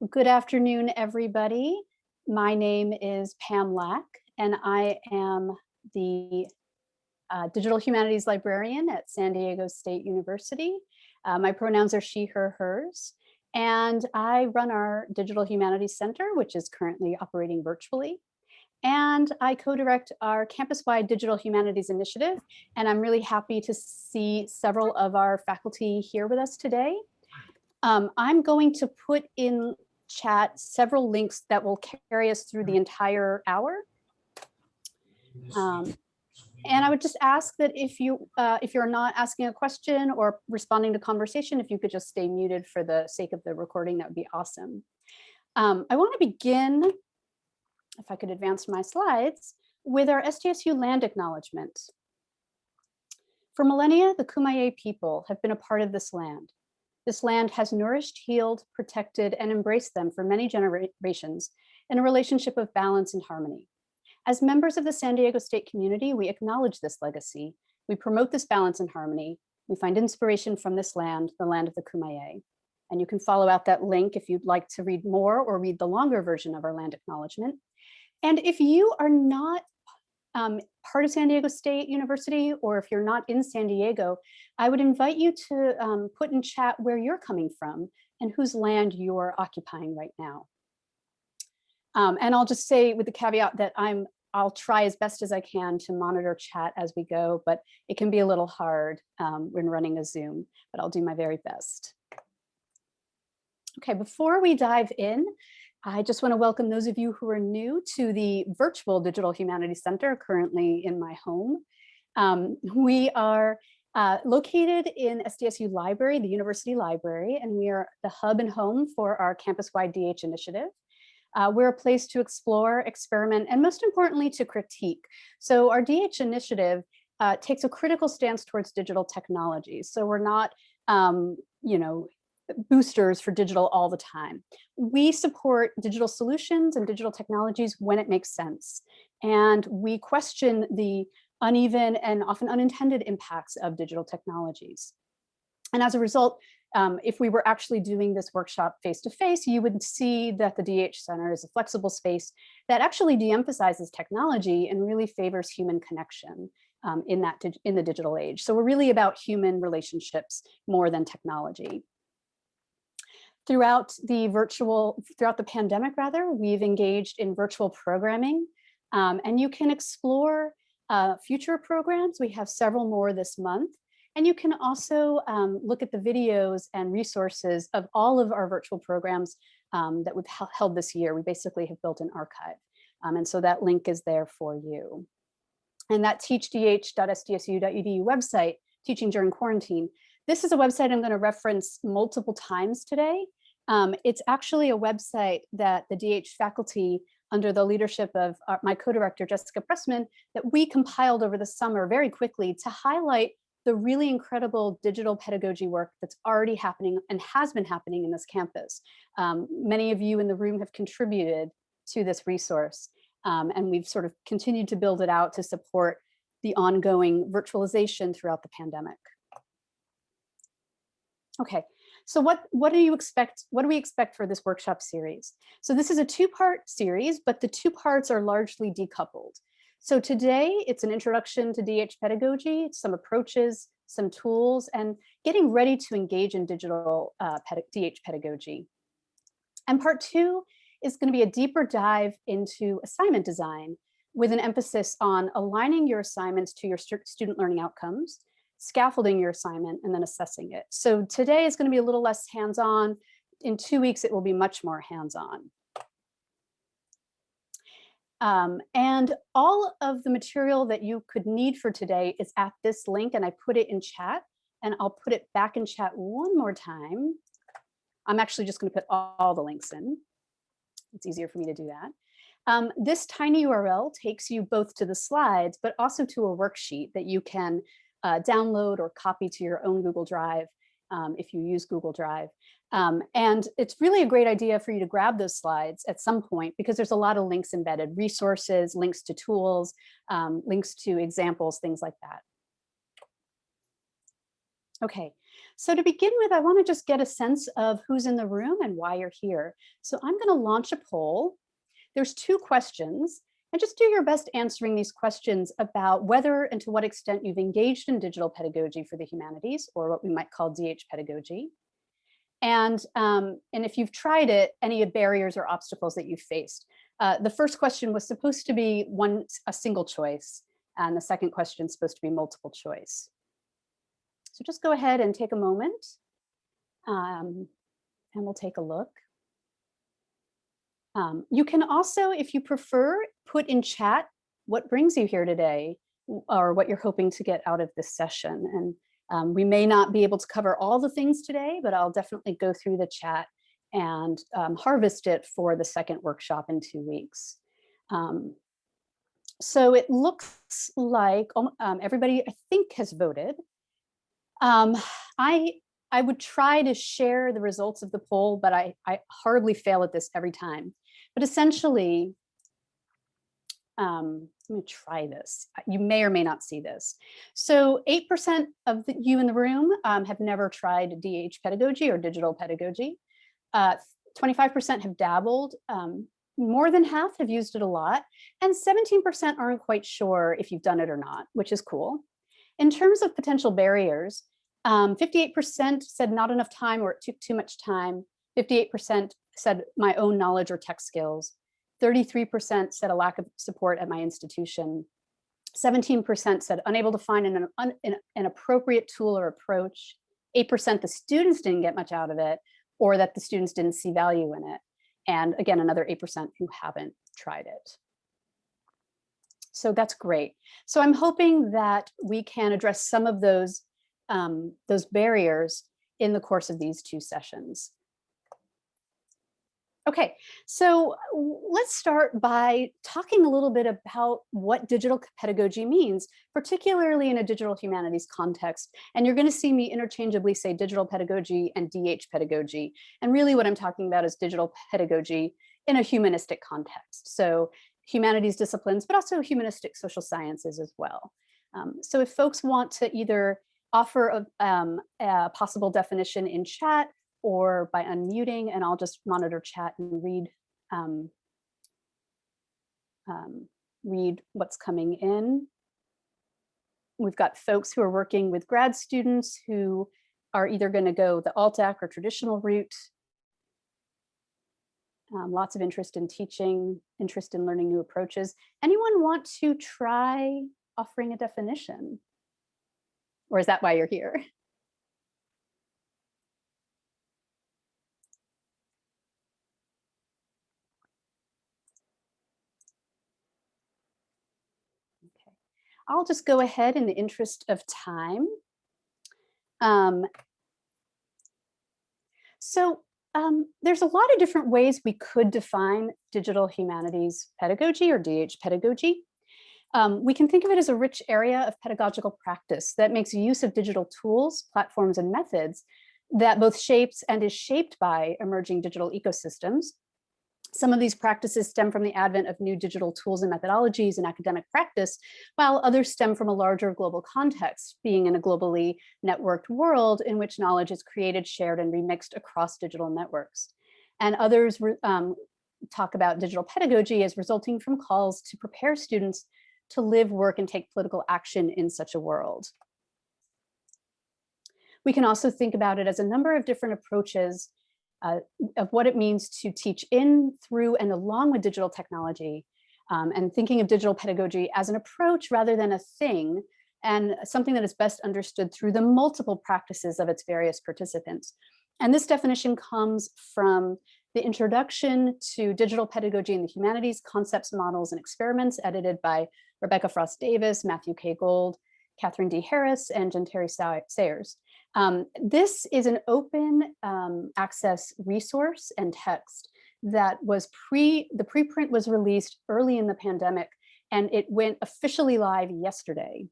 Good afternoon, everybody. My name is Pam Lach, and I am the Digital Humanities Librarian at San Diego State University. My pronouns are she, her, hers, and I run our Digital Humanities Center, which is currently operating virtually. And I co-direct our campus-wide Digital Humanities Initiative, and I'm really happy to see several of our faculty here with us today. I'm going to put in chat several links that will carry us through the entire hour. And I would just ask that if you're not asking a question or responding to conversation, if you could just stay muted for the sake of the recording, that would be awesome. I want to begin, if I could advance my slides, with our SDSU land acknowledgement. For millennia, the Kumeyaay people have been a part of this land. This land has nourished, healed, protected, and embraced them for many generations in a relationship of balance and harmony. As members of the San Diego State community, we acknowledge this legacy. We promote this balance and harmony. We find inspiration from this land, the land of the Kumeyaay. And you can follow out that link if you'd like to read more or read the longer version of our land acknowledgement. And if you are not part of San Diego State University, or if you're not in San Diego, I would invite you to put in chat where you're coming from and whose land you're occupying right now. And I'll just say with the caveat that I'll try as best as I can to monitor chat as we go, but it can be a little hard when running a Zoom, but I'll do my very best. Okay, before we dive in, I just want to welcome those of you who are new to the virtual Digital Humanities Center currently in my home. We are located in SDSU Library, the University Library, and we are the hub and home for our campus-wide DH initiative. We're a place to explore, experiment, and most importantly, to critique. So our DH initiative takes a critical stance towards digital technologies. So we're not, boosters for digital all the time. We support digital solutions and digital technologies when it makes sense. And we question the uneven and often unintended impacts of digital technologies. And as a result, if we were actually doing this workshop face-to-face, you would see that the DH Center is a flexible space that actually de-emphasizes technology and really favors human connection in the digital age. So we're really about human relationships more than technology. Throughout the pandemic, we've engaged in virtual programming, and you can explore future programs. We have several more this month, and you can also look at the videos and resources of all of our virtual programs that we've held this year. We basically have built an archive, and so that link is there for you. And that teachdh.sdsu.edu website, Teaching During Quarantine, this is a website I'm going to reference multiple times today. It's actually a website that the DH faculty, under the leadership of my co-director, Jessica Pressman, that we compiled over the summer very quickly to highlight the really incredible digital pedagogy work that's already happening and has been happening in this campus. Many of you in the room have contributed to this resource, and we've sort of continued to build it out to support the ongoing virtualization throughout the pandemic. Okay, so what do we expect for this workshop series? So this is a two-part series, but the two parts are largely decoupled. So today it's an introduction to DH pedagogy, some approaches, some tools, and getting ready to engage in digital DH pedagogy. And part two is going to be a deeper dive into assignment design with an emphasis on aligning your assignments to your student learning outcomes, scaffolding your assignment, and then assessing it. So today is going to be a little less hands-on. In 2 weeks, it will be much more hands-on. And all of the material that you could need for today is at this link, and I put it in chat, and I'll put it back in chat one more time. I'm actually just going to put all the links in. It's easier for me to do that. This tiny URL takes you both to the slides, but also to a worksheet that you can download or copy to your own Google Drive if you use Google Drive. And it's really a great idea for you to grab those slides at some point because there's a lot of links embedded, resources, links to tools, links to examples, things like that. Okay, So to begin with, I want to just get a sense of who's in the room and why you're here. So I'm going to launch a poll. There's 2 questions, and just do your best answering these questions about whether and to what extent you've engaged in digital pedagogy for the humanities, or what we might call DH pedagogy. And if you've tried it, any barriers or obstacles that you've faced. The first question was supposed to be a single choice, and the second question is supposed to be multiple choice. So just go ahead and take a moment, and we'll take a look. You can also, if you prefer, put in chat what brings you here today, or what you're hoping to get out of this session. And we may not be able to cover all the things today, but I'll definitely go through the chat and harvest it for the second workshop in 2 weeks. So it looks like everybody, I think, has voted. I would try to share the results of the poll, but I hardly fail at this every time. But essentially, let me try this. You may or may not see this. So 8% of you in the room have never tried DH pedagogy or digital pedagogy. 25% have dabbled. More than half have used it a lot. And 17% aren't quite sure if you've done it or not, which is cool. In terms of potential barriers, 58% said not enough time or it took too much time. 58% said my own knowledge or tech skills. 33% said a lack of support at my institution. 17% said unable to find an appropriate tool or approach. 8% the students didn't get much out of it, or that the students didn't see value in it. And again, another 8% who haven't tried it. So that's great. So I'm hoping that we can address some of those barriers in the course of these 2 sessions. Okay, so let's start by talking a little bit about what digital pedagogy means, particularly in a digital humanities context. And you're going to see me interchangeably say digital pedagogy and DH pedagogy. And really what I'm talking about is digital pedagogy in a humanistic context. So humanities disciplines, but also humanistic social sciences as well. So if folks want to either offer a possible definition in chat or by unmuting, and I'll just monitor chat and read what's coming in. We've got folks who are working with grad students who are either going to go the alt-ac or traditional route. Lots of interest in teaching, interest in learning new approaches. Anyone want to try offering a definition? Or is that why you're here? Okay, I'll just go ahead in the interest of time. There's a lot of different ways we could define digital humanities pedagogy or DH pedagogy. We can think of it as a rich area of pedagogical practice that makes use of digital tools, platforms, and methods that both shapes and is shaped by emerging digital ecosystems. Some of these practices stem from the advent of new digital tools and methodologies in academic practice, while others stem from a larger global context, being in a globally networked world in which knowledge is created, shared, and remixed across digital networks. And others talk about digital pedagogy as resulting from calls to prepare students to live, work, and take political action in such a world. We can also think about it as a number of different approaches of what it means to teach in, through, and along with digital technology, and thinking of digital pedagogy as an approach rather than a thing, and something that is best understood through the multiple practices of its various participants. And this definition comes from the Introduction to Digital Pedagogy in the Humanities, Concepts, Models, and Experiments, edited by Rebecca Frost Davis, Matthew K. Gold, Catherine D. Harris, and Genteri Sayers. This is an open access resource and text that was the preprint was released early in the pandemic, and it went officially live yesterday,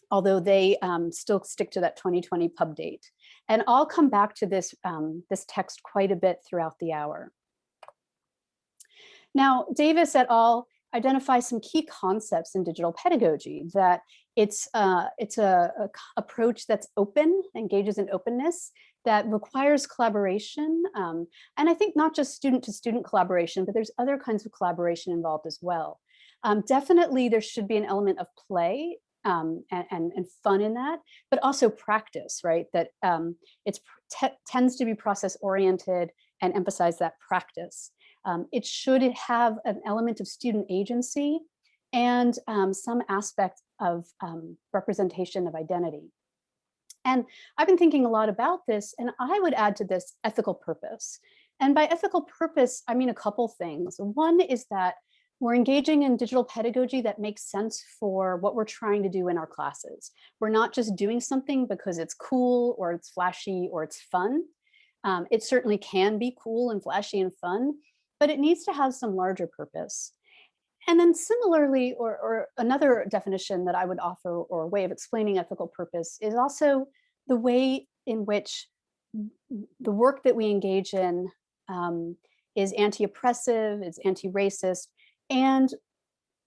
although they still stick to that 2020 pub date. And I'll come back to this, this text quite a bit throughout the hour. Now, Davis et al. identify some key concepts in digital pedagogy, that it's a approach that's open, engages in openness, that requires collaboration. And I think not just student-to-student collaboration, but there's other kinds of collaboration involved as well. Definitely there should be an element of play and fun in that, but also practice, right? That it tends to be process-oriented and emphasize that practice. It should have an element of student agency and some aspect of representation of identity. And I've been thinking a lot about this, and I would add to this ethical purpose. And by ethical purpose, I mean a couple things. One is that we're engaging in digital pedagogy that makes sense for what we're trying to do in our classes. We're not just doing something because it's cool or it's flashy or it's fun. It certainly can be cool and flashy and fun, but it needs to have some larger purpose. And then similarly, or another definition that I would offer, or a way of explaining ethical purpose, is also the way in which the work that we engage in is anti-oppressive, is anti-racist, and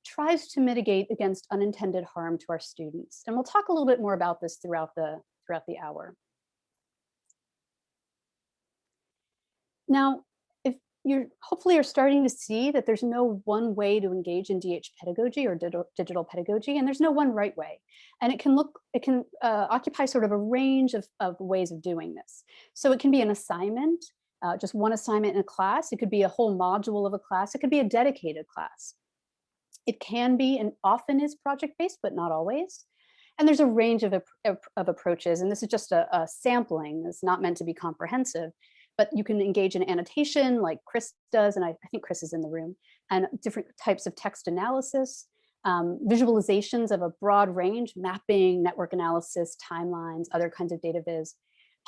tries to mitigate against unintended harm to our students. And we'll talk a little bit more about this throughout the hour. Now, if hopefully you're starting to see that there's no one way to engage in DH pedagogy or digital pedagogy, and there's no one right way. And it can occupy sort of a range of ways of doing this. So it can be an assignment, just one assignment in a class. It could be a whole module of a class. It could be a dedicated class. It can be, and often is, project-based, but not always. And there's a range of approaches, and this is just a sampling. It's not meant to be comprehensive, but you can engage in annotation like Chris does, and I think Chris is in the room, and different types of text analysis, visualizations of a broad range, mapping, network analysis, timelines, other kinds of data viz.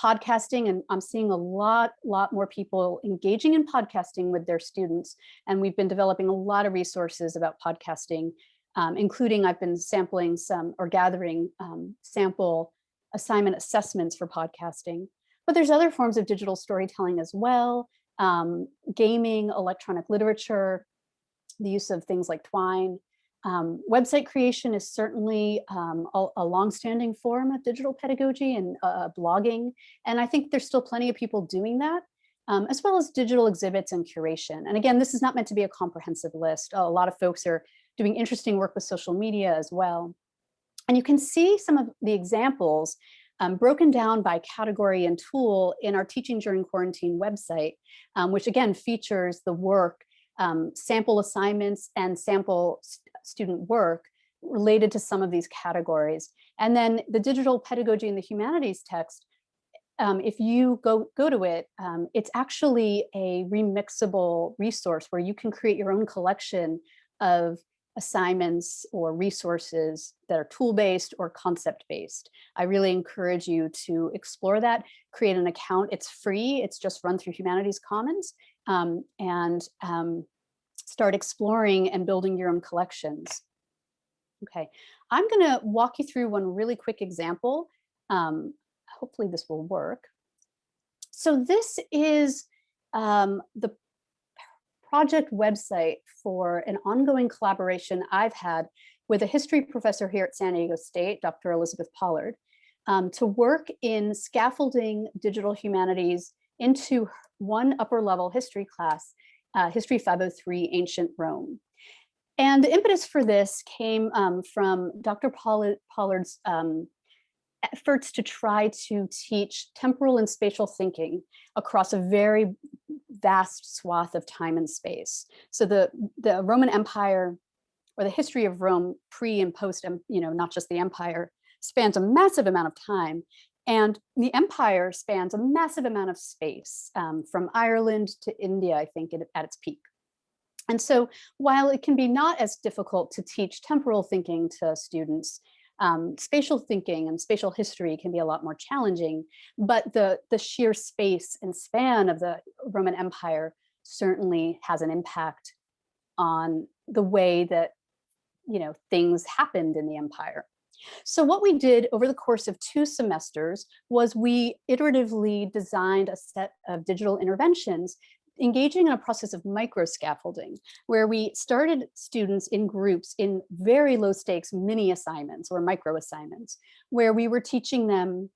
Podcasting, and I'm seeing a lot more people engaging in podcasting with their students. And we've been developing a lot of resources about podcasting, including I've been sampling some, or gathering sample assignment assessments for podcasting. But there's other forms of digital storytelling as well, gaming, electronic literature, the use of things like Twine. Website creation is certainly a longstanding form of digital pedagogy, and blogging. And I think there's still plenty of people doing that, as well as digital exhibits and curation. And again, this is not meant to be a comprehensive list. A lot of folks are doing interesting work with social media as well. And you can see some of the examples broken down by category and tool in our Teaching During Quarantine website, which again features the work, sample assignments and sample student work related to some of these categories. And then the digital pedagogy and the humanities text, if you go to it, it's actually a remixable resource where you can create your own collection of assignments or resources that are tool-based or concept-based. I really encourage you to explore that, create an account. It's free, it's just run through Humanities Commons, and start exploring and building your own collections. Okay, I'm gonna walk you through one really quick example. Hopefully this will work. So this is the project website for an ongoing collaboration I've had with a history professor here at San Diego State, Dr. Elizabeth Pollard, to work in scaffolding digital humanities into one upper level history class, History 503, Ancient Rome. And the impetus for this came from Dr. Pollard's efforts to try to teach temporal and spatial thinking across a very vast swath of time and space. So the Roman Empire, or the history of Rome pre and post, not just the empire, spans a massive amount of time. And the empire spans a massive amount of space, from Ireland to India, I think, at its peak. And so while it can be not as difficult to teach temporal thinking to students, spatial thinking and spatial history can be a lot more challenging, but the sheer space and span of the Roman Empire certainly has an impact on the way that things happened in the empire. So what we did over the course of 2 semesters was we iteratively designed a set of digital interventions engaging in a process of micro scaffolding, where we started students in groups in very low stakes mini assignments or micro assignments, where we were teaching them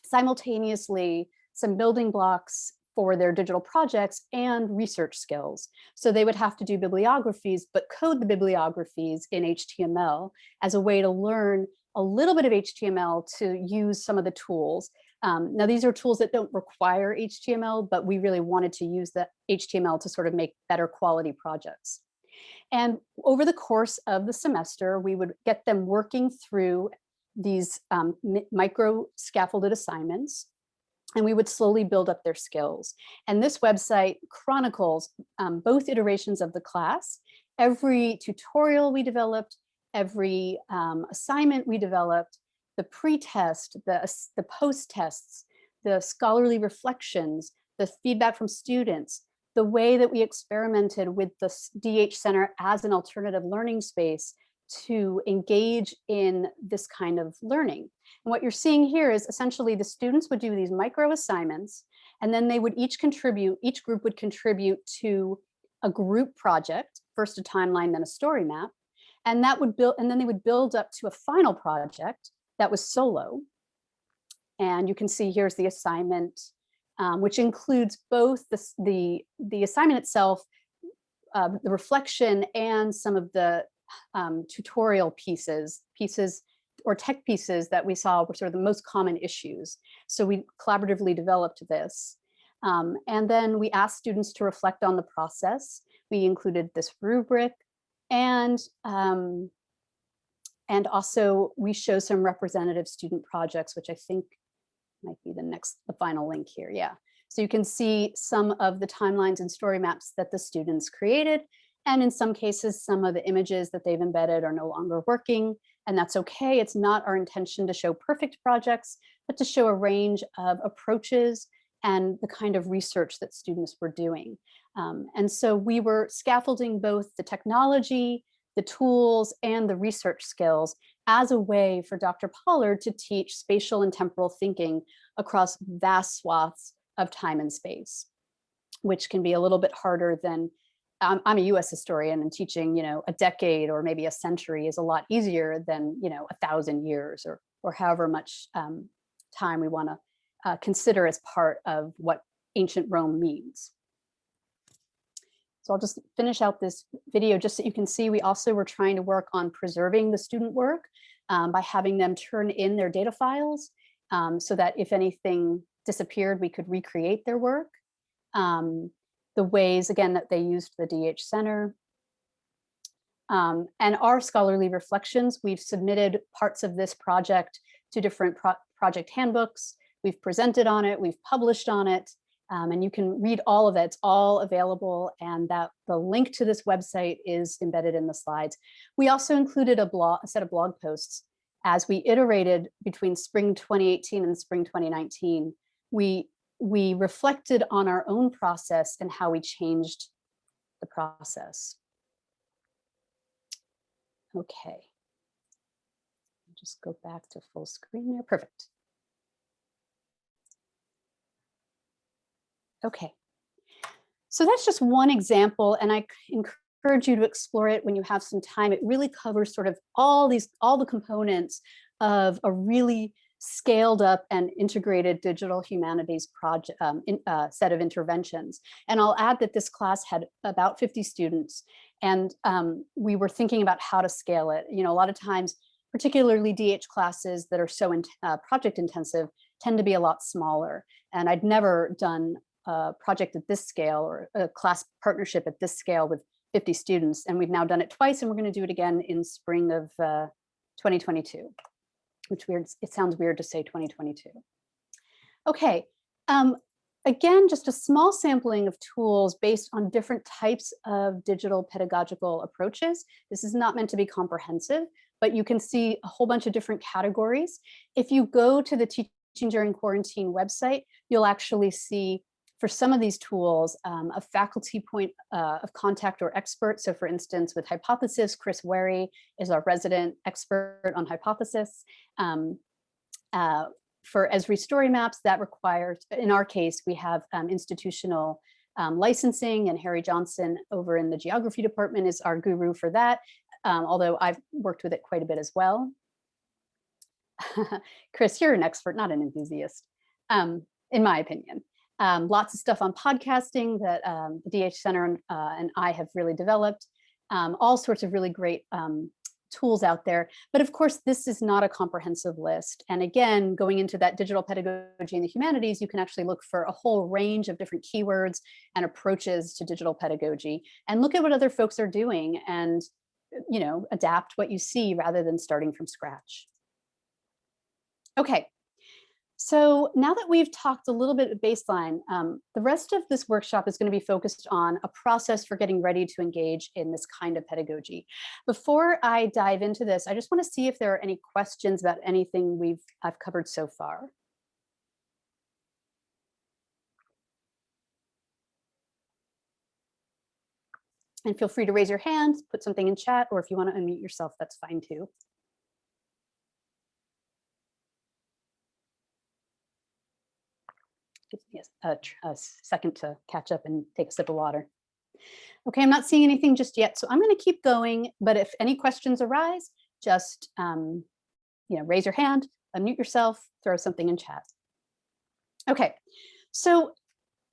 simultaneously some building blocks for their digital projects and research skills. So they would have to do bibliographies, but code the bibliographies in HTML as a way to learn a little bit of HTML to use some of the tools. Now, these are tools that don't require HTML, but we really wanted to use the HTML to sort of make better quality projects. And over the course of the semester, we would get them working through these micro scaffolded assignments, and we would slowly build up their skills. And this website chronicles both iterations of the class, every tutorial we developed, every assignment we developed, the pre-test, the post-tests, the scholarly reflections, the feedback from students, the way that we experimented with the DH Center as an alternative learning space to engage in this kind of learning. And what you're seeing here is essentially the students would do these micro assignments, and then they would each group would contribute to a group project, first a timeline, then a story map, and that would build, and then they would build up to a final project that was solo. And you can see here's the assignment, which includes both the assignment itself, the reflection, and some of the tutorial pieces or tech pieces that we saw were sort of the most common issues. So we collaboratively developed this. And then we asked students to reflect on the process. We included this rubric, and also we show some representative student projects, which I think might be the final link here. Yeah. So you can see some of the timelines and story maps that the students created. And in some cases, some of the images that they've embedded are no longer working, and that's okay. It's not our intention to show perfect projects, but to show a range of approaches and the kind of research that students were doing. And so we were scaffolding both the technology, the tools, and the research skills as a way for Dr. Pollard to teach spatial and temporal thinking across vast swaths of time and space, which can be a little bit harder than I'm a US historian, and teaching, a decade or maybe a century is a lot easier than, 1,000 years or however much time we want to consider as part of what ancient Rome means. So I'll just finish out this video just so you can see we also were trying to work on preserving the student work by having them turn in their data files so that if anything disappeared, we could recreate their work. The ways, again, that they used the DH Center. And our scholarly reflections, we've submitted parts of this project to different project handbooks. We've presented on it, we've published on it, and you can read all of it. It's all available, and that the link to this website is embedded in the slides. We also included a set of blog posts as we iterated between spring 2018 and spring 2019. We reflected on our own process and how we changed the process. Okay. Just go back to full screen there. Perfect. Okay. So that's just one example, and I encourage you to explore it when you have some time. It really covers sort of all the components of a really scaled up and integrated digital humanities project set of interventions. And I'll add that this class had about 50 students, and we were thinking about how to scale it. A lot of times, particularly DH classes that are so project intensive tend to be a lot smaller. And I'd never done a project at this scale or a class partnership at this scale with 50 students. And we've now done it twice, and we're going to do it again in spring of 2022. Which it sounds weird to say 2022. Okay, again, just a small sampling of tools based on different types of digital pedagogical approaches. This is not meant to be comprehensive, but you can see a whole bunch of different categories. If you go to the Teaching During Quarantine website, you'll actually see for some of these tools, a faculty point of contact or expert. So for instance, with Hypothesis, Chris Wary is our resident expert on Hypothesis. For Esri story maps, that requires, in our case, we have institutional licensing, and Harry Johnson over in the geography department is our guru for that, although I've worked with it quite a bit as well. Chris, you're an expert, not an enthusiast, in my opinion. Lots of stuff on podcasting that the DH Center and I have really developed, all sorts of really great tools out there. But of course, this is not a comprehensive list. And again, going into that digital pedagogy in the humanities, you can actually look for a whole range of different keywords and approaches to digital pedagogy and look at what other folks are doing and, you know, adapt what you see rather than starting from scratch. Okay. So now that we've talked a little bit of baseline, the rest of this workshop is going to be focused on a process for getting ready to engage in this kind of pedagogy. Before I dive into this, I just want to see if there are any questions about anything I've covered so far. And feel free to raise your hand, put something in chat, or if you want to unmute yourself, that's fine too. Gives me a second to catch up and take a sip of water. Okay, I'm not seeing anything just yet, so I'm going to keep going. But if any questions arise, just you know, raise your hand, unmute yourself, throw something in chat. Okay, so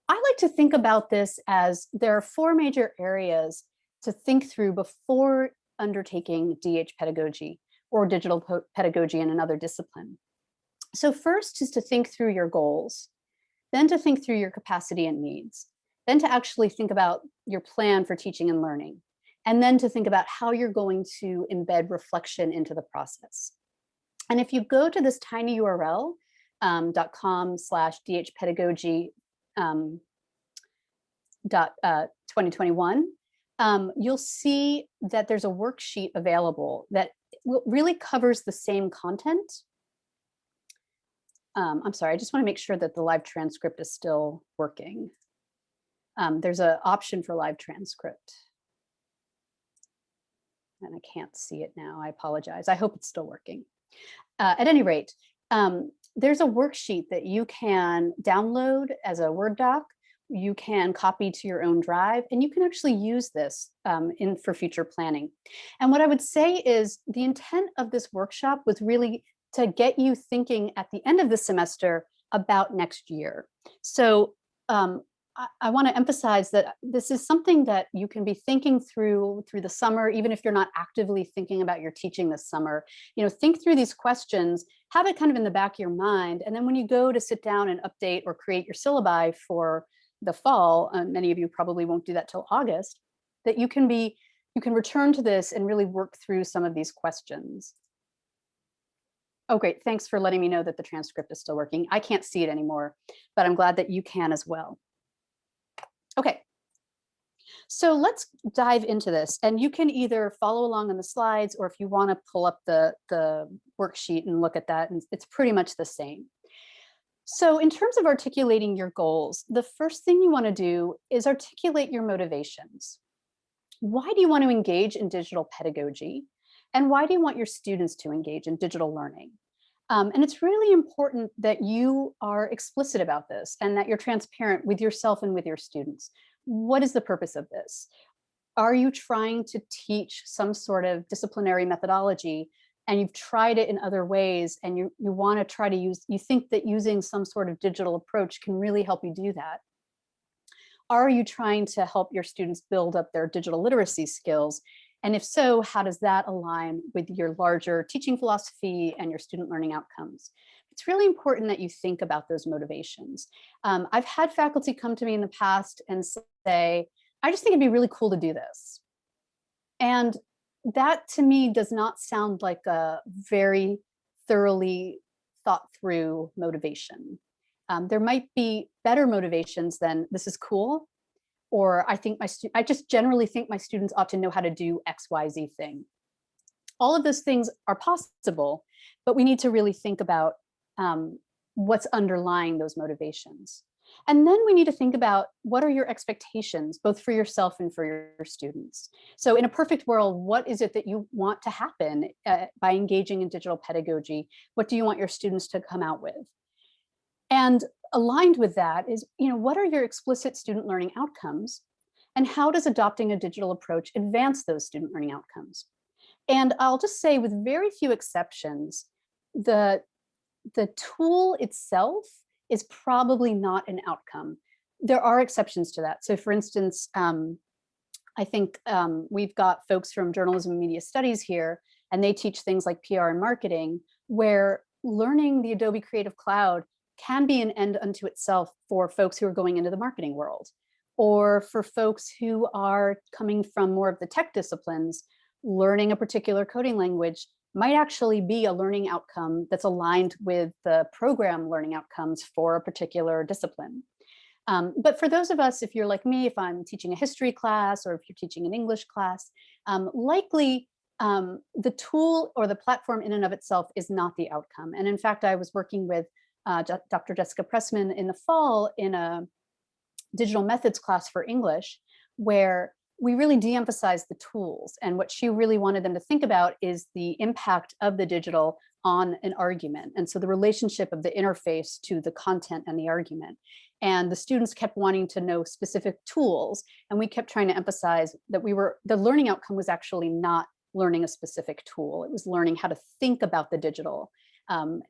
I like to think about this as there are 4 major areas to think through before undertaking DH pedagogy or digital pedagogy in another discipline. So first is to think through your goals. Then to think through your capacity and needs, then to actually think about your plan for teaching and learning, and then to think about how you're going to embed reflection into the process. And if you go to this tiny URL, .com/dhpedagogy 2021, you'll see that there's a worksheet available that really covers the same content. I'm sorry, I just want to make sure that the live transcript is still working. There's an option for live transcript. And I can't see it now, I apologize. I hope it's still working. At any rate, there's a worksheet that you can download as a Word doc. You can copy to your own drive, and you can actually use this for future planning. And what I would say is the intent of this workshop was really to get you thinking at the end of the semester about next year. So I want to emphasize that this is something that you can be thinking through the summer, even if you're not actively thinking about your teaching this summer. You know, think through these questions, have it kind of in the back of your mind, and then when you go to sit down and update or create your syllabi for the fall, many of you probably won't do that till August, that you can return to this and really work through some of these questions. Oh, great. Thanks for letting me know that the transcript is still working. I can't see it anymore, but I'm glad that you can as well. Okay. So let's dive into this, and you can either follow along on the slides, or if you want to pull up the worksheet and look at that, and it's pretty much the same. So in terms of articulating your goals, the first thing you want to do is articulate your motivations. Why do you want to engage in digital pedagogy? And why do you want your students to engage in digital learning? And it's really important that you are explicit about this and that you're transparent with yourself and with your students. What is the purpose of this? Are you trying to teach some sort of disciplinary methodology and you've tried it in other ways and you want to try to you think that using some sort of digital approach can really help you do that? Are you trying to help your students build up their digital literacy skills? And if so, how does that align with your larger teaching philosophy and your student learning outcomes? It's really important that you think about those motivations. I've had faculty come to me in the past and say, I just think it'd be really cool to do this. And that to me does not sound like a very thoroughly thought through motivation. There might be better motivations than this is cool, or I just generally think my students ought to know how to do X, Y, Z thing. All of those things are possible, but we need to really think about what's underlying those motivations. And then we need to think about what are your expectations, both for yourself and for your students. So in a perfect world, what is it that you want to happen by engaging in digital pedagogy? What do you want your students to come out with? And aligned with that is, what are your explicit student learning outcomes? And how does adopting a digital approach advance those student learning outcomes? And I'll just say, with very few exceptions, the tool itself is probably not an outcome. There are exceptions to that. So for instance, I think we've got folks from journalism and media studies here, and they teach things like PR and marketing, where learning the Adobe Creative Cloud can be an end unto itself for folks who are going into the marketing world, or for folks who are coming from more of the tech disciplines. Learning a particular coding language might actually be a learning outcome that's aligned with the program learning outcomes for a particular discipline. But for those of us, if you're like me, if I'm teaching a history class or if you're teaching an English class, likely the tool or the platform in and of itself is not the outcome. And in fact, I was working with Dr. Jessica Pressman in the fall in a digital methods class for English, where we really de-emphasized the tools. And what she really wanted them to think about is the impact of the digital on an argument. And so the relationship of the interface to the content and the argument. And the students kept wanting to know specific tools. And we kept trying to emphasize that the learning outcome was actually not learning a specific tool. It was learning how to think about the digital and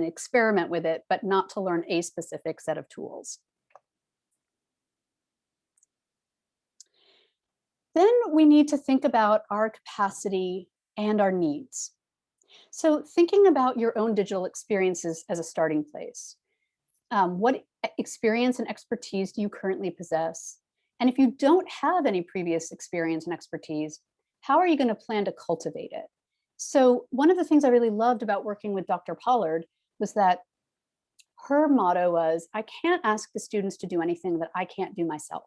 experiment with it, but not to learn a specific set of tools. Then we need to think about our capacity and our needs. So thinking about your own digital experiences as a starting place. What experience and expertise do you currently possess? And if you don't have any previous experience and expertise, how are you going to plan to cultivate it? So one of the things I really loved about working with Dr. Pollard was that her motto was, I can't ask the students to do anything that I can't do myself.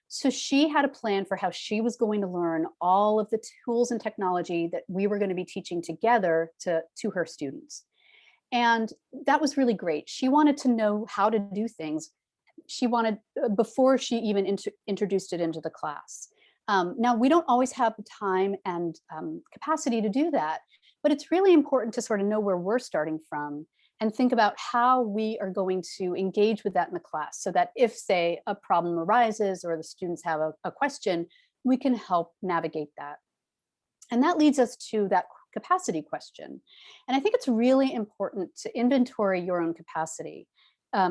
So she had a plan for how she was going to learn all of the tools and technology that we were going to be teaching together to her students. And that was really great. She wanted to know how to do things. She wanted, before she even introduced it into the class. Now, we don't always have the time and capacity to do that, but it's really important to sort of know where we're starting from and think about how we are going to engage with that in the class, so that if, say, a problem arises or the students have a question, we can help navigate that. And that leads us to that capacity question. And I think it's really important to inventory your own capacity,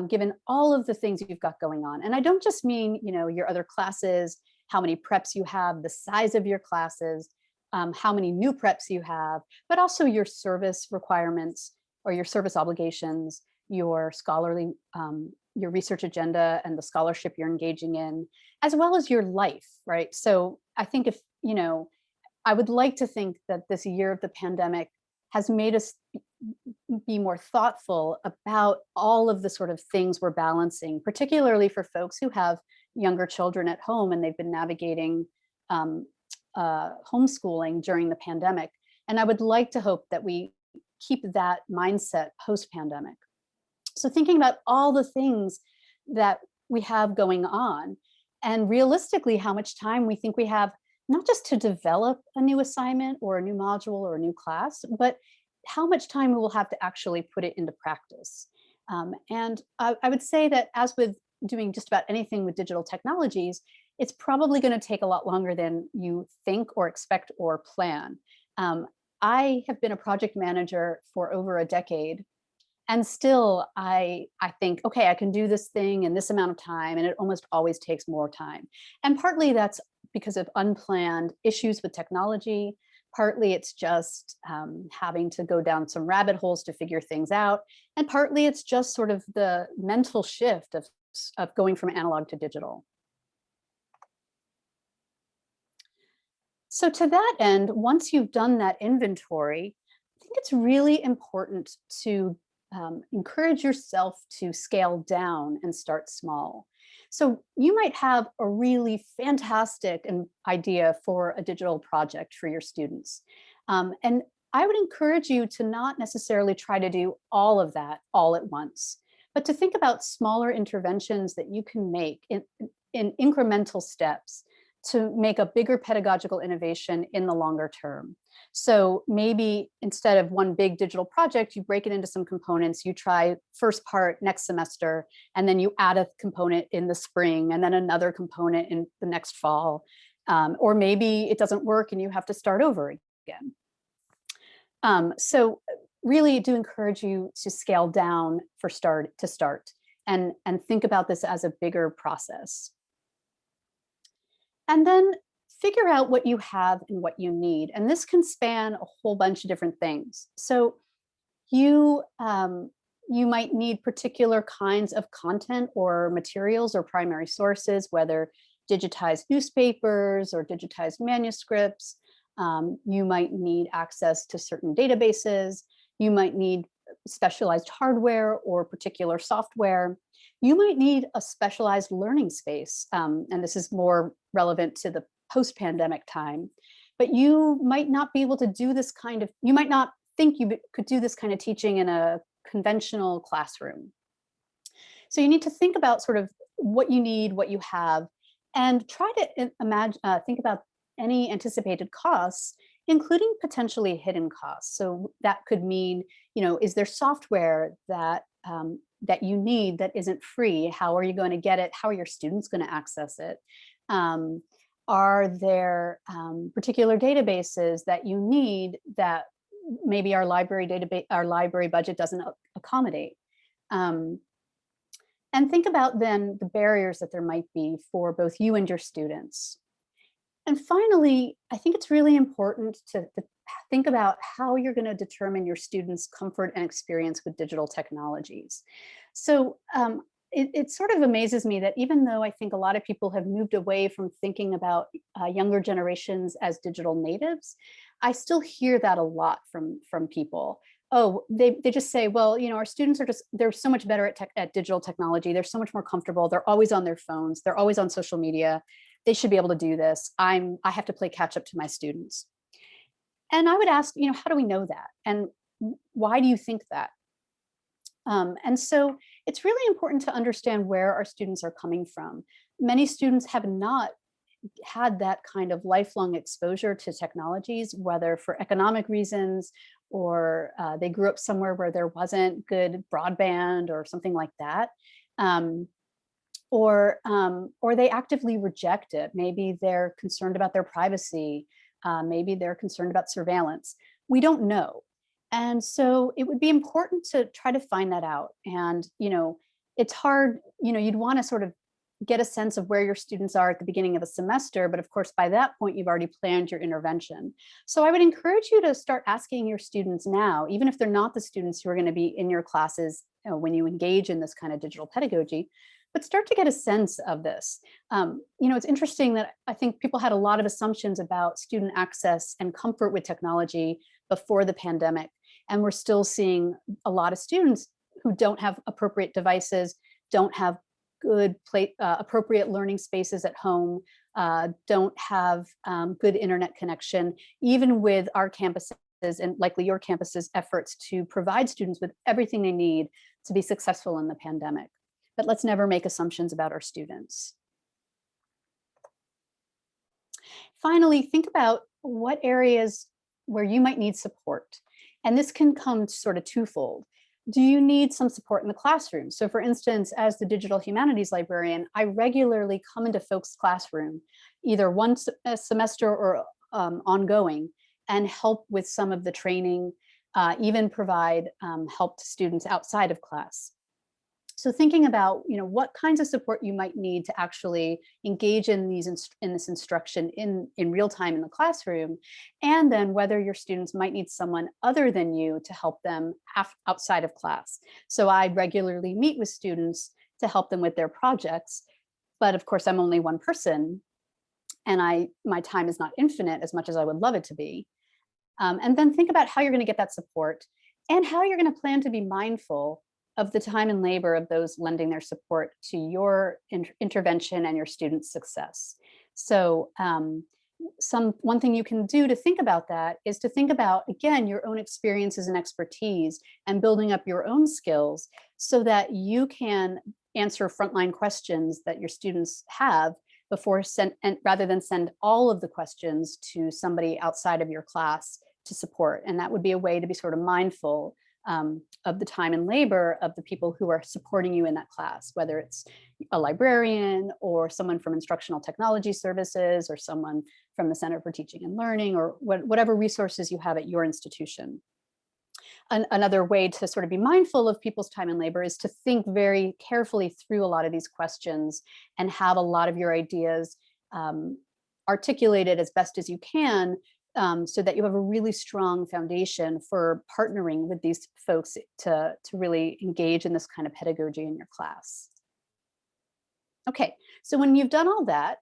given all of the things you've got going on. And I don't just mean, your other classes, how many preps you have, the size of your classes, how many new preps you have, but also your service requirements or your service obligations, your scholarly, your research agenda and the scholarship you're engaging in, as well as your life, right? So I think if, I would like to think that this year of the pandemic has made us be more thoughtful about all of the sort of things we're balancing, particularly for folks who have younger children at home and they've been navigating homeschooling during the pandemic. And I would like to hope that we keep that mindset post-pandemic. So thinking about all the things that we have going on, and realistically how much time we think we have, not just to develop a new assignment or a new module or a new class, but how much time we will have to actually put it into practice. And I would say that, as with doing just about anything with digital technologies, it's probably going to take a lot longer than you think or expect or plan. I have been a project manager for over a decade, and still I think, okay, I can do this thing in this amount of time, and it almost always takes more time. And partly that's because of unplanned issues with technology. Partly it's just having to go down some rabbit holes to figure things out. And partly it's just sort of the mental shift of going from analog to digital. So to that end, once you've done that inventory, I think it's really important to encourage yourself to scale down and start small. So you might have a really fantastic idea for a digital project for your students. And I would encourage you to not necessarily try to do all of that all at once, but to think about smaller interventions that you can make in incremental steps to make a bigger pedagogical innovation in the longer term. So maybe instead of one big digital project, you break it into some components. You try first part next semester, and then you add a component in the spring, and then another component in the next fall. Or maybe it doesn't work and you have to start over again. So really do encourage you to scale down to start and think about this as a bigger process. And then figure out what you have and what you need. And this can span a whole bunch of different things. So you might need particular kinds of content or materials or primary sources, whether digitized newspapers or digitized manuscripts. You might need access to certain databases. You might need specialized hardware or particular software. You might need a specialized learning space, and this is more relevant to the post-pandemic time, but you might not be able to do this kind of, you might not think you could do this kind of teaching in a conventional classroom. So you need to think about sort of what you need, what you have, and try to think about any anticipated costs, including potentially hidden costs. So that could mean, is there software that that you need that isn't free? How are you going to get it? How are your students going to access it? Are there particular databases that you need that maybe our library budget doesn't accommodate? And think about then the barriers that there might be for both you and your students. And finally, I think it's really important to think about how you're going to determine your students' comfort and experience with digital technologies. So it sort of amazes me that even though I think a lot of people have moved away from thinking about younger generations as digital natives, I still hear that a lot from people. Oh, they just say, well, our students they're so much better at digital technology. They're so much more comfortable. They're always on their phones. They're always on social media. They should be able to do this. I have to play catch up to my students. And I would ask, how do we know that? And why do you think that? And so it's really important to understand where our students are coming from. Many students have not had that kind of lifelong exposure to technologies, whether for economic reasons or they grew up somewhere where there wasn't good broadband or something like that. Or they actively reject it. Maybe they're concerned about their privacy. Maybe they're concerned about surveillance. We don't know. And so it would be important to try to find that out. And, it's hard, you'd want to sort of get a sense of where your students are at the beginning of a semester. But of course, by that point, you've already planned your intervention. So I would encourage you to start asking your students now, even if they're not the students who are going to be in your classes when you engage in this kind of digital pedagogy, but start to get a sense of this. It's interesting that I think people had a lot of assumptions about student access and comfort with technology before the pandemic. And we're still seeing a lot of students who don't have appropriate devices, don't have good appropriate learning spaces at home, don't have good internet connection, even with our campuses and likely your campus's efforts to provide students with everything they need to be successful in the pandemic. But let's never make assumptions about our students. Finally, think about what areas where you might need support. And this can come sort of twofold. Do you need some support in the classroom? So for instance, as the digital humanities librarian, I regularly come into folks' classroom, either one semester or ongoing, and help with some of the training, even provide help to students outside of class. So thinking about, what kinds of support you might need to actually engage in this instruction in real time in the classroom, and then whether your students might need someone other than you to help them outside of class. So I regularly meet with students to help them with their projects, but of course I'm only one person, and my time is not infinite as much as I would love it to be. And then think about how you're going to get that support and how you're going to plan to be mindful of the time and labor of those lending their support to your intervention and your students' success. So one thing you can do to think about that is to think about, again, your own experiences and expertise and building up your own skills so that you can answer frontline questions that your students have rather than send all of the questions to somebody outside of your class support. And that would be a way to be sort of mindful of the time and labor of the people who are supporting you in that class, whether it's a librarian or someone from Instructional Technology Services or someone from the Center for Teaching and Learning, or whatever resources you have at your institution. Another way to sort of be mindful of people's time and labor is to think very carefully through a lot of these questions and have a lot of your ideas articulated as best as you can, so that you have a really strong foundation for partnering with these folks to really engage in this kind of pedagogy in your class. Okay, so when you've done all that,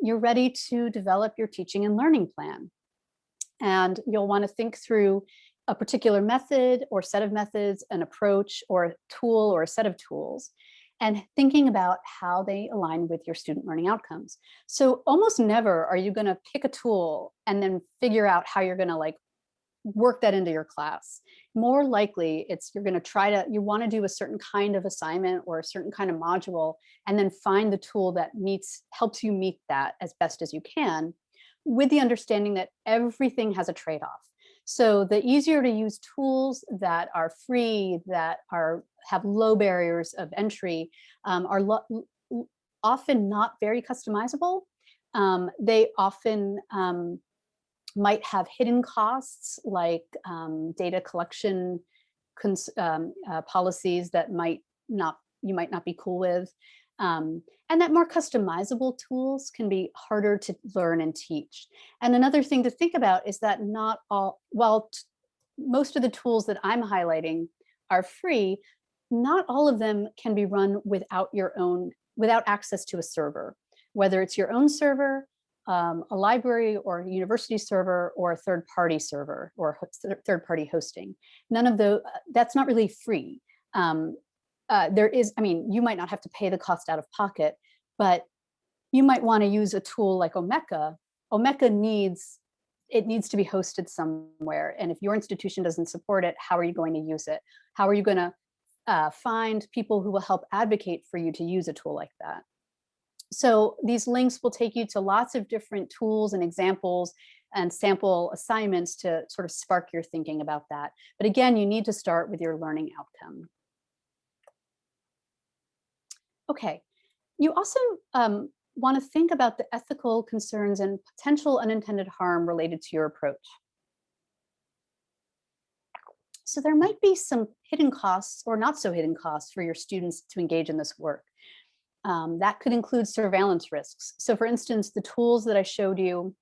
you're ready to develop your teaching and learning plan. And you'll want to think through a particular method or set of methods, an approach or a tool or a set of tools, and thinking about how they align with your student learning outcomes. So almost never are you going to pick a tool and then figure out how you're going to like work that into your class. More likely you're going to you want to do a certain kind of assignment or a certain kind of module, and then find the tool that helps you meet that as best as you can, with the understanding that everything has a trade-off. So the easier to use tools that are free, that have low barriers of entry, are often not very customizable. They often might have hidden costs, like data collection policies that you might not be cool with. And that more customizable tools can be harder to learn and teach. And another thing to think about is that while most of the tools that I'm highlighting are free, not all of them can be run without access to a server, whether it's your own server, a library or a university server, or a third-party server or third-party hosting. None of those, that's not really free. You might not have to pay the cost out of pocket, but you might want to use a tool like Omeka. Omeka needs to be hosted somewhere. And if your institution doesn't support it, how are you going to use it? How are you going to find people who will help advocate for you to use a tool like that? So these links will take you to lots of different tools and examples and sample assignments to sort of spark your thinking about that. But again, you need to start with your learning outcome. Okay, you also want to think about the ethical concerns and potential unintended harm related to your approach. So there might be some hidden costs or not so hidden costs for your students to engage in this work. That could include surveillance risks. So for instance, the tools that I showed you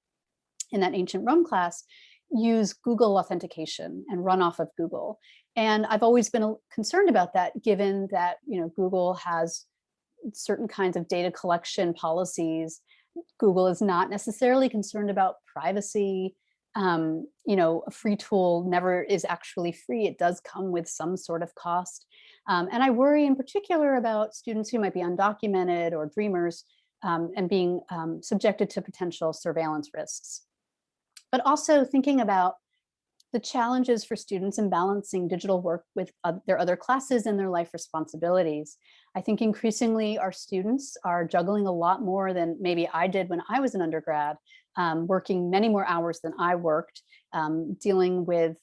in that ancient Rome class use Google authentication and run off of Google. And I've always been concerned about that, given that Google has certain kinds of data collection policies. Google is not necessarily concerned about privacy. A free tool never is actually free. It does come with some sort of cost. And I worry in particular about students who might be undocumented or dreamers and being subjected to potential surveillance risks. But also thinking about the challenges for students in balancing digital work with their other classes and their life responsibilities. I think increasingly our students are juggling a lot more than maybe I did when I was an undergrad, working many more hours than I worked, dealing with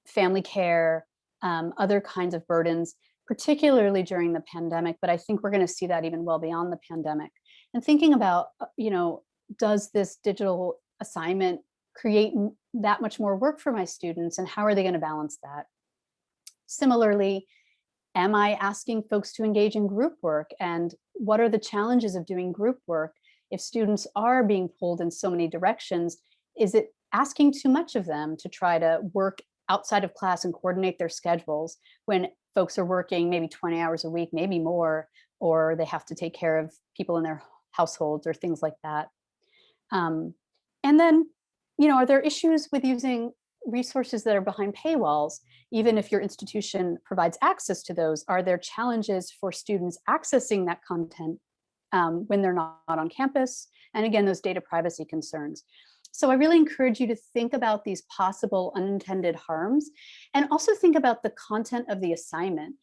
family care, other kinds of burdens, particularly during the pandemic, but I think we're going to see that even well beyond the pandemic. And thinking about, does this digital assignment create that much more work for my students, and how are they going to balance that? Similarly, am I asking folks to engage in group work, and what are the challenges of doing group work if students are being pulled in so many directions? Is it asking too much of them to try to work outside of class and coordinate their schedules when folks are working maybe 20 hours a week, maybe more, or they have to take care of people in their households or things like that? And then, are there issues with using resources that are behind paywalls? Even if your institution provides access to those, are there challenges for students accessing that content when they're not on campus? And again, those data privacy concerns. So I really encourage you to think about these possible unintended harms, and also think about the content of the assignment.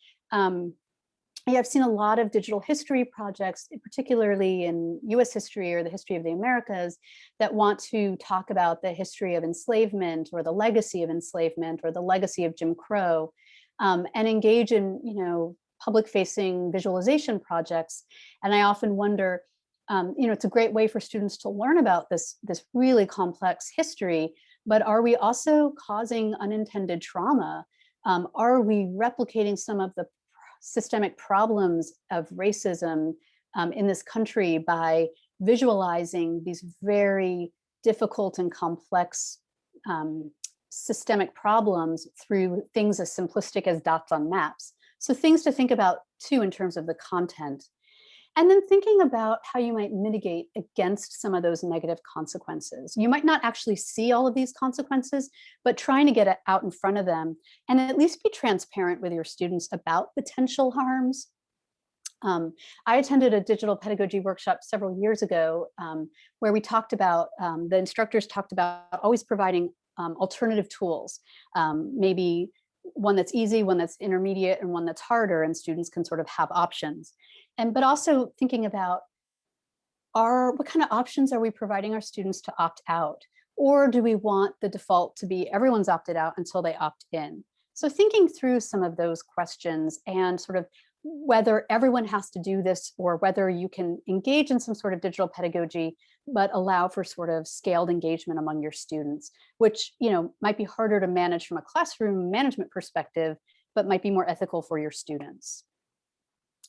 Yeah, I've seen a lot of digital history projects, particularly in US history or the history of the Americas, that want to talk about the history of enslavement or the legacy of enslavement or the legacy of Jim Crow, and engage in, public facing visualization projects. And I often wonder, it's a great way for students to learn about this really complex history, but are we also causing unintended trauma? Are we replicating some of the systemic problems of racism in this country by visualizing these very difficult and complex systemic problems through things as simplistic as dots on maps? So things to think about too in terms of the content. And then thinking about how you might mitigate against some of those negative consequences. You might not actually see all of these consequences, but trying to get out in front of them and at least be transparent with your students about potential harms. I attended a digital pedagogy workshop several years ago where we talked about, the instructors talked about always providing alternative tools, maybe one that's easy, one that's intermediate, and one that's harder, and students can sort of have options. But also thinking about what kind of options are we providing our students to opt out? Or do we want the default to be everyone's opted out until they opt in? So thinking through some of those questions and sort of whether everyone has to do this or whether you can engage in some sort of digital pedagogy, but allow for sort of scaled engagement among your students, which might be harder to manage from a classroom management perspective, but might be more ethical for your students.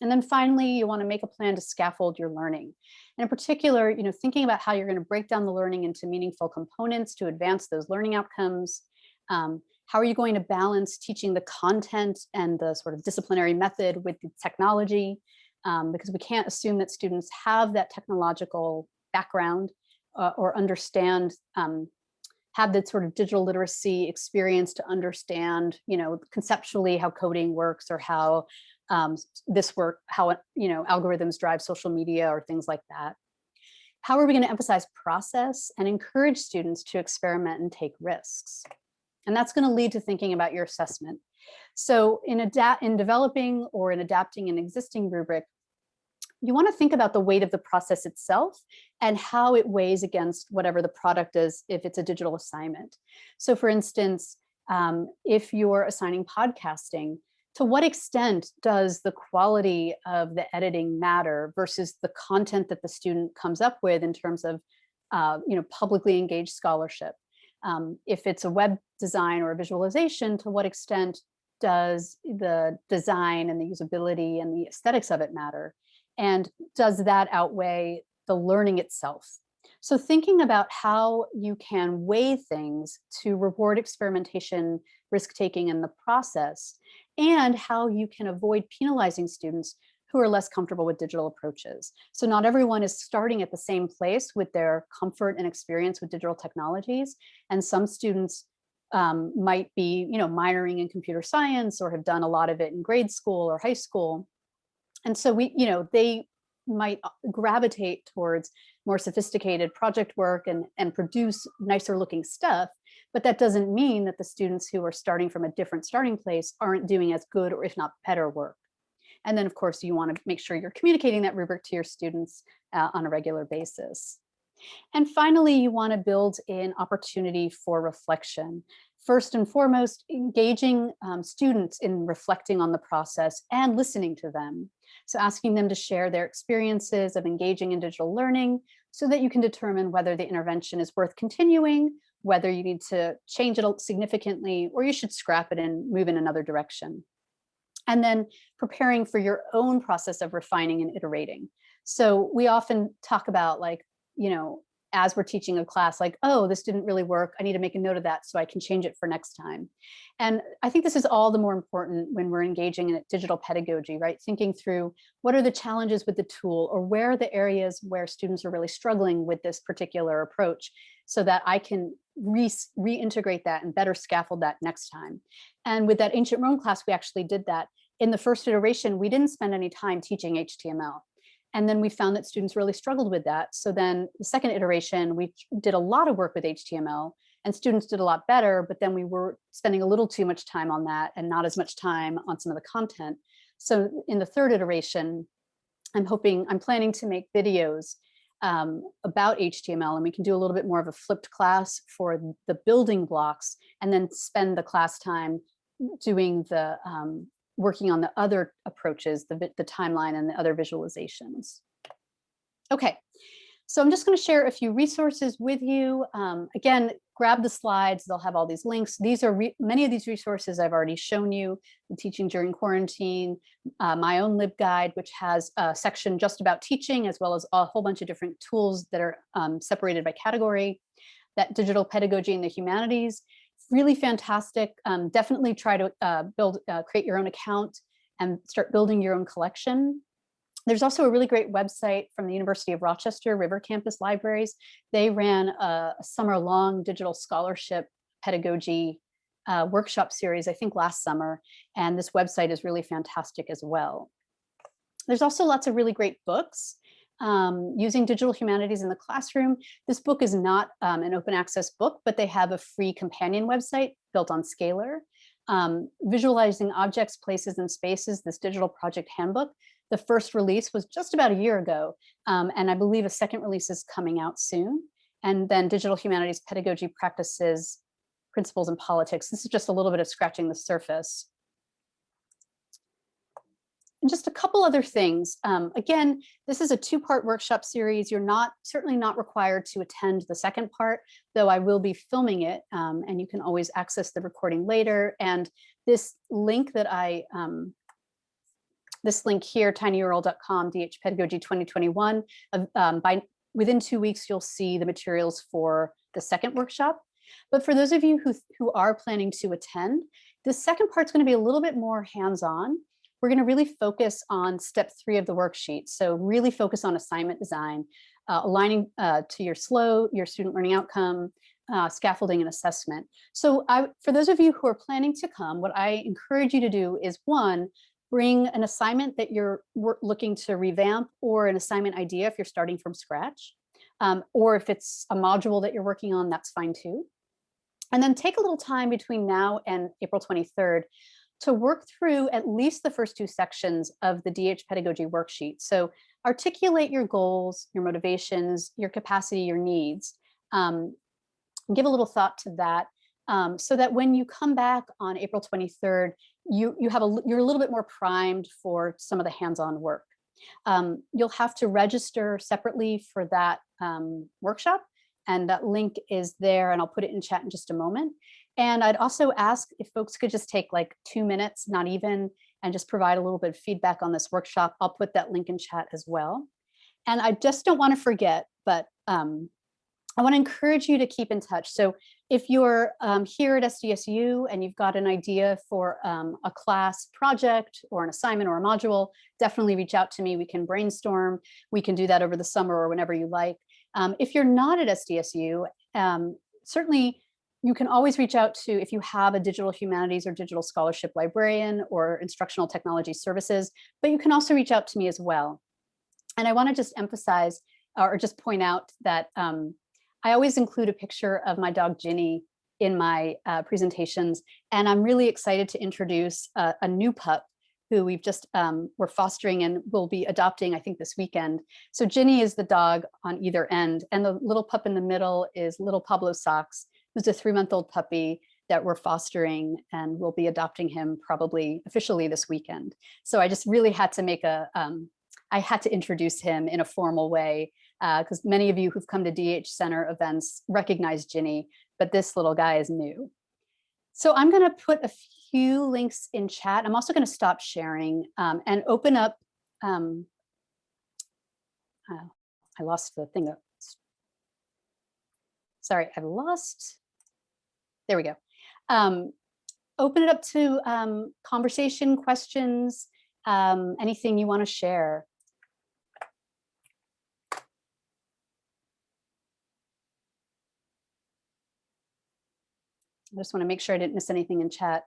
And then finally, you want to make a plan to scaffold your learning. And in particular, thinking about how you're going to break down the learning into meaningful components to advance those learning outcomes. How are you going to balance teaching the content and the sort of disciplinary method with the technology? Because we can't assume that students have that technological background or understand, have that sort of digital literacy experience to understand, conceptually how coding works or how how algorithms drive social media or things like that. How are we going to emphasize process and encourage students to experiment and take risks? And that's going to lead to thinking about your assessment. So in developing or in adapting an existing rubric, you want to think about the weight of the process itself and how it weighs against whatever the product is if it's a digital assignment. So for instance, if you're assigning podcasting, to what extent does the quality of the editing matter versus the content that the student comes up with in terms of publicly engaged scholarship? If it's a web design or a visualization, to what extent does the design and the usability and the aesthetics of it matter? And does that outweigh the learning itself? So thinking about how you can weigh things to reward experimentation, risk-taking in the process, and how you can avoid penalizing students who are less comfortable with digital approaches. So not everyone is starting at the same place with their comfort and experience with digital technologies. And some students might be, minoring in computer science or have done a lot of it in grade school or high school. And so they might gravitate towards more sophisticated project work and produce nicer looking stuff. But that doesn't mean that the students who are starting from a different starting place aren't doing as good or if not better work. And then, of course, you want to make sure you're communicating that rubric to your students on a regular basis. And finally, you want to build in opportunity for reflection. First and foremost, engaging students in reflecting on the process and listening to them. So asking them to share their experiences of engaging in digital learning so that you can determine whether the intervention is worth continuing, whether you need to change it significantly, or you should scrap it and move in another direction. And then preparing for your own process of refining and iterating. So we often talk about as we're teaching a class, oh, this didn't really work. I need to make a note of that so I can change it for next time. And I think this is all the more important when we're engaging in digital pedagogy, right? Thinking through what are the challenges with the tool or where are the areas where students are really struggling with this particular approach so that I can reintegrate that and better scaffold that next time. And with that ancient Rome class, we actually did that. In the first iteration, we didn't spend any time teaching HTML. And then we found that students really struggled with that. So then the second iteration, we did a lot of work with HTML and students did a lot better, but then we were spending a little too much time on that and not as much time on some of the content. So in the third iteration, I'm planning to make videos about HTML, and we can do a little bit more of a flipped class for the building blocks, and then spend the class time doing the working on the other approaches, the timeline and the other visualizations. Okay, so I'm just going to share a few resources with you. Again, grab the slides, they'll have all these links. These are many of these resources I've already shown you. The Teaching During Quarantine, my own LibGuide, which has a section just about teaching, as well as a whole bunch of different tools that are separated by category. That Digital Pedagogy in the Humanities, really fantastic. Definitely try to create your own account and start building your own collection. There's also a really great website from the University of Rochester, River Campus Libraries. They ran a summer-long digital scholarship pedagogy workshop series, I think last summer, and this website is really fantastic as well. There's also lots of really great books using digital humanities in the classroom. This book is not an open access book, but they have a free companion website built on Scalar. Visualizing Objects, Places, and Spaces, this digital project handbook. The first release was just about a year ago, and I believe a second release is coming out soon. And then Digital Humanities Pedagogy Practices, Principles, and Politics. This is just a little bit of scratching the surface. And just a couple other things. Again, this is a two-part workshop series. You're certainly not required to attend the second part, though I will be filming it, and you can always access the recording later. And this link that this link here, tinyurl.com, DH Pedagogy 2021, within 2 weeks, you'll see the materials for the second workshop. But for those of you who are planning to attend, the second part's going to be a little bit more hands-on. We're going to really focus on step 3 of the worksheet. So really focus on assignment design, aligning to your SLO, your student learning outcome, scaffolding, and assessment. So for those of you who are planning to come, what I encourage you to do is, one, bring an assignment that you're looking to revamp, or an assignment idea if you're starting from scratch, or if it's a module that you're working on, that's fine too. And then take a little time between now and April 23rd to work through at least the first 2 sections of the DH Pedagogy worksheet. So articulate your goals, your motivations, your capacity, your needs. Give a little thought to that, so that when you come back on April 23rd, you're a little bit more primed for some of the hands-on work. You'll have to register separately for that workshop, and that link is there, and I'll put it in chat in just a moment. And I'd also ask if folks could just take like 2 minutes, not even, and just provide a little bit of feedback on this workshop. I'll put that link in chat as well. And I just don't want to forget, but I want to encourage you to keep in touch. So if you're here at SDSU and you've got an idea for a class project or an assignment or a module, definitely reach out to me. We can brainstorm. We can do that over the summer or whenever you like. If you're not at SDSU, certainly you can always reach out to, if you have a digital humanities or digital scholarship librarian or instructional technology services, but you can also reach out to me as well. And I want to just emphasize or just point out that I always include a picture of my dog Ginny in my presentations, and I'm really excited to introduce a new pup who we've just we're fostering and will be adopting, I think, this weekend. So Ginny is the dog on either end, and the little pup in the middle is little Pablo Socks, who's a 3-month-old puppy that we're fostering, and we'll be adopting him probably officially this weekend. So I just really had to I had to introduce him in a formal way, because many of you who've come to DH Center events recognize Ginny, but this little guy is new. So I'm going to put a few links in chat. I'm also going to stop sharing and open up. I lost the thing. Sorry, I've lost. There we go. Open it up to conversation, questions, anything you want to share. I just want to make sure I didn't miss anything in chat.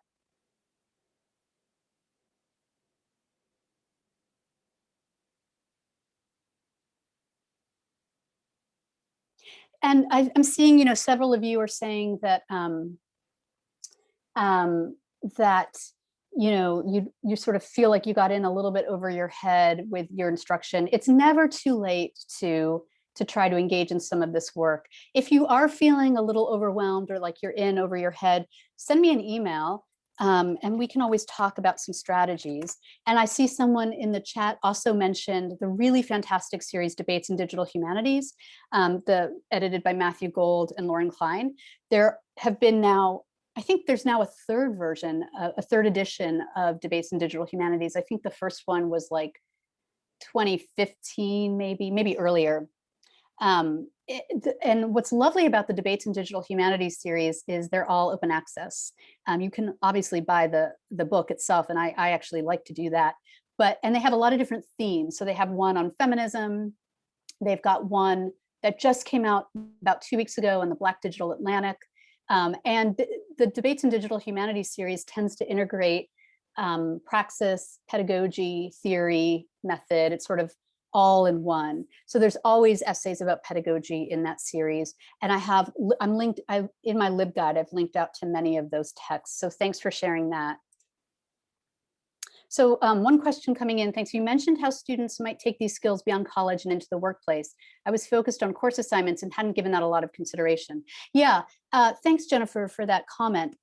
And I'm seeing, several of you are saying that that you sort of feel like you got in a little bit over your head with your instruction, it's never too late to try to engage in some of this work. If you are feeling a little overwhelmed or like you're in over your head, send me an email, and we can always talk about some strategies. And I see someone in the chat also mentioned the really fantastic series Debates in Digital Humanities, edited by Matthew Gold and Lauren Klein. There have been now, I think there's now a third version, a third edition of Debates in Digital Humanities. I think the first one was like 2015, maybe earlier. And what's lovely about the Debates in Digital Humanities series is they're all open access. You can obviously buy the book itself, and I actually like to do that. And they have a lot of different themes. So they have one on feminism. They've got one that just came out about 2 weeks ago in the Black Digital Atlantic. And the Debates in Digital Humanities series tends to integrate praxis, pedagogy, theory, method. It's sort of all in one. So there's always essays about pedagogy in that series. And in my LibGuide, I've linked out to many of those texts. So thanks for sharing that. So one question coming in, thanks. You mentioned how students might take these skills beyond college and into the workplace. I was focused on course assignments and hadn't given that a lot of consideration. Yeah, thanks, Jennifer, for that comment.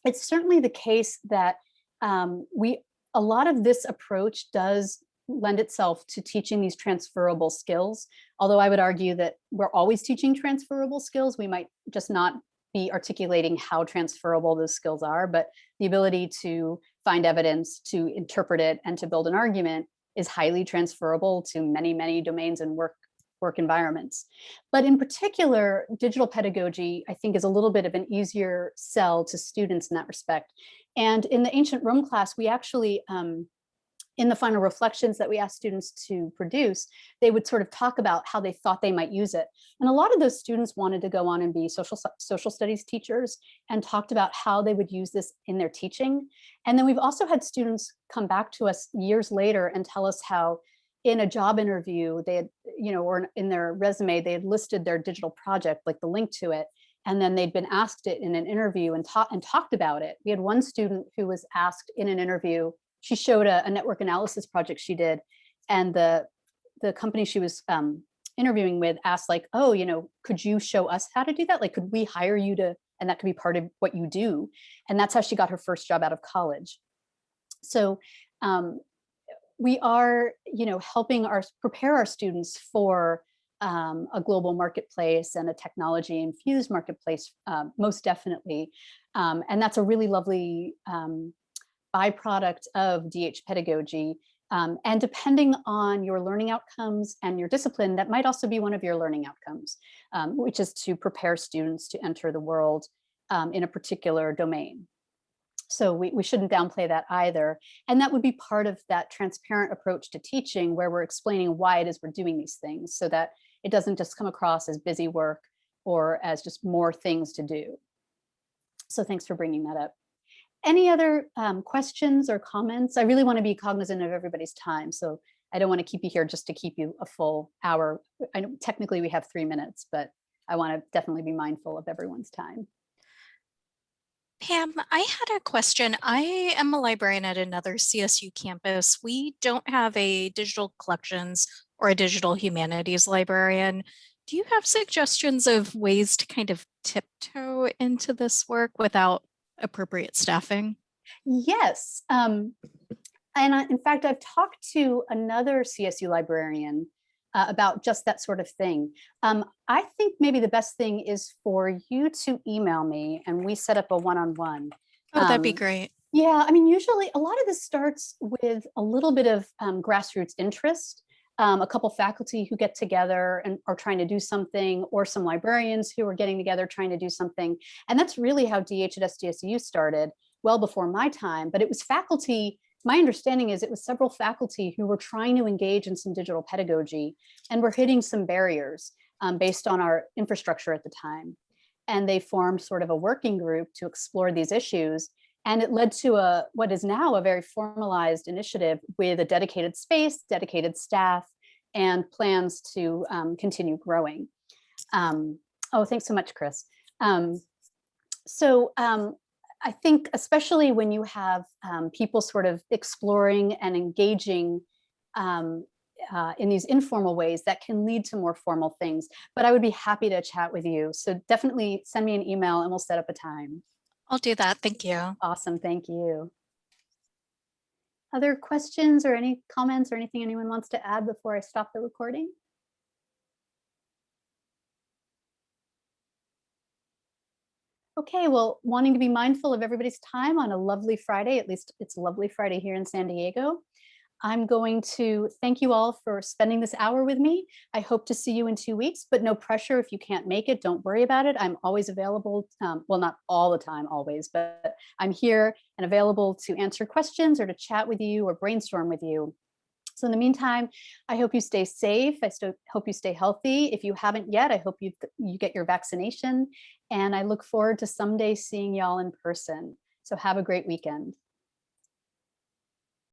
It's certainly the case that a lot of this approach does lend itself to teaching these transferable skills. Although I would argue that we're always teaching transferable skills, we might just not be articulating how transferable those skills are, but the ability to find evidence, to interpret it, and to build an argument is highly transferable to many, many domains and work environments. But in particular, digital pedagogy, I think, is a little bit of an easier sell to students in that respect. And in the ancient Rome class, we actually, in the final reflections that we asked students to produce, they would sort of talk about how they thought they might use it. And a lot of those students wanted to go on and be social studies teachers and talked about how they would use this in their teaching. And then we've also had students come back to us years later and tell us how in a job interview, they had, or in their resume, they had listed their digital project, like the link to it. And then they'd been asked it in an interview and talked about it. We had one student who was asked in an interview, she showed a network analysis project she did, and the company she was interviewing with asked, like, oh, could you show us how to do that? Like, could we hire you to, and that could be part of what you do? And that's how she got her first job out of college. So we are, helping prepare our students for a global marketplace and a technology-infused marketplace, most definitely. And that's a really lovely byproduct of DH pedagogy. And depending on your learning outcomes and your discipline, that might also be one of your learning outcomes, which is to prepare students to enter the world in a particular domain. So we shouldn't downplay that either. And that would be part of that transparent approach to teaching, where we're explaining why it is we're doing these things, so that it doesn't just come across as busy work or as just more things to do. So thanks for bringing that up. Any other questions or comments? I really want to be cognizant of everybody's time, so I don't want to keep you here just to keep you a full hour. I know technically we have 3 minutes, but I want to definitely be mindful of everyone's time. Pam, I had a question. I am a librarian at another CSU campus. We don't have a digital collections or a digital humanities librarian. Do you have suggestions of ways to kind of tiptoe into this work without appropriate staffing? Yes. In fact, I've talked to another CSU librarian about just that sort of thing. I think maybe the best thing is for you to email me and we set up a one-on-one. Oh, that'd be great. Yeah, I mean, usually a lot of this starts with a little bit of grassroots interest. A couple faculty who get together and are trying to do something, or some librarians who are getting together trying to do something. And that's really how DH at SDSU started, well before my time. But it was faculty, my understanding is it was several faculty who were trying to engage in some digital pedagogy and were hitting some barriers based on our infrastructure at the time. And they formed sort of a working group to explore these issues. And it led to what is now a very formalized initiative with a dedicated space, dedicated staff, and plans to continue growing. Oh, thanks so much, Chris. I think especially when you have people sort of exploring and engaging in these informal ways, that can lead to more formal things. But I would be happy to chat with you. So definitely send me an email and we'll set up a time. I'll do that. Thank you. Awesome. Thank you. Other questions or any comments or anything anyone wants to add before I stop the recording? Okay, well, wanting to be mindful of everybody's time on a lovely Friday, at least it's a lovely Friday here in San Diego. I'm going to thank you all for spending this hour with me. I hope to see you in 2 weeks, but no pressure if you can't make it. Don't worry about it. I'm always available. Well, not all the time, always, but I'm here and available to answer questions or to chat with you or brainstorm with you. So in the meantime, I hope you stay safe. I still hope you stay healthy. If you haven't yet, I hope you get your vaccination. And I look forward to someday seeing y'all in person. So have a great weekend.